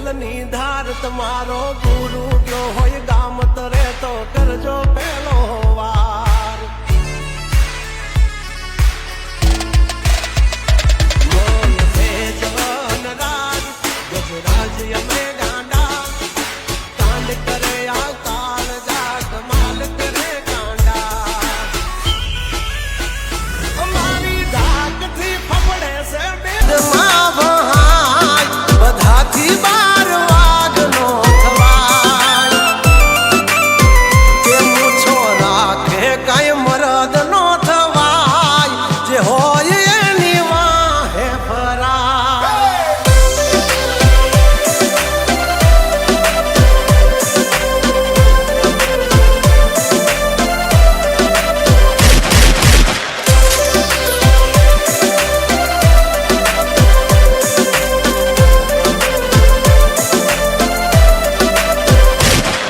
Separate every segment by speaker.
Speaker 1: જલની ધાર તમારો ગુરુ જો હોય ગામ તરે તો કરજો પેલો વાર બોલ છે જવાન રાજ ગજરાજ અમે ગાંડા કાંડ કરે આ કાલ જા કમાલ કરે કાંડા અમારી ધાકથી ફફડે છે બેદમાં વહાય બધાથી બાર વાગનો થવાય કે મૂછો રાખે કાંઈ મરદ નો થવાય જે હોય એની વાહે ફરાય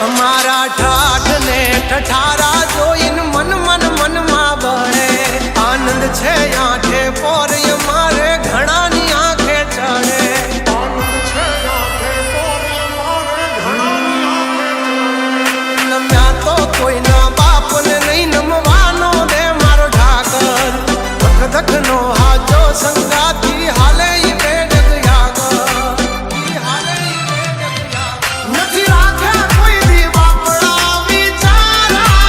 Speaker 1: અમારા ઠાઠ ને ઠઠારા જોઈને મન મનમાં બળે આનંદ છે આંખે પોરે મારે ઘણાની આંખે ચડે આનંદ છે આંખે પોરે મારે ઘણાની આંખે નમ્યા તો કોઈના બાપને નહીં નમવાનો દે મારો ઠાકર ધક ધકનો હાજો સંગાતી હાલે ઈ બેડગ યાગર ઈ હાલે ઈ બેડગ યાગર નથી રાખ્યા કોઈ દી બાપડા વિચારા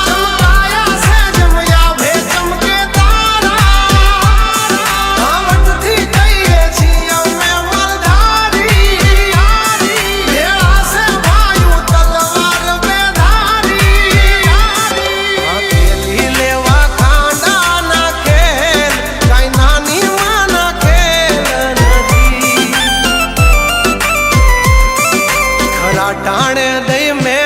Speaker 1: ચમકાયા છે જમયા ભે ચમકે તારા આવડથી કહીએ છીએ અમે મલધારી ભેળા છે વાયુ તલવાર બેધારી હથેલી લેવા ખાંડા ના ખેલ કાંઈ નાની માના ખેલ નથી ખરા ટાણે દઈ મેં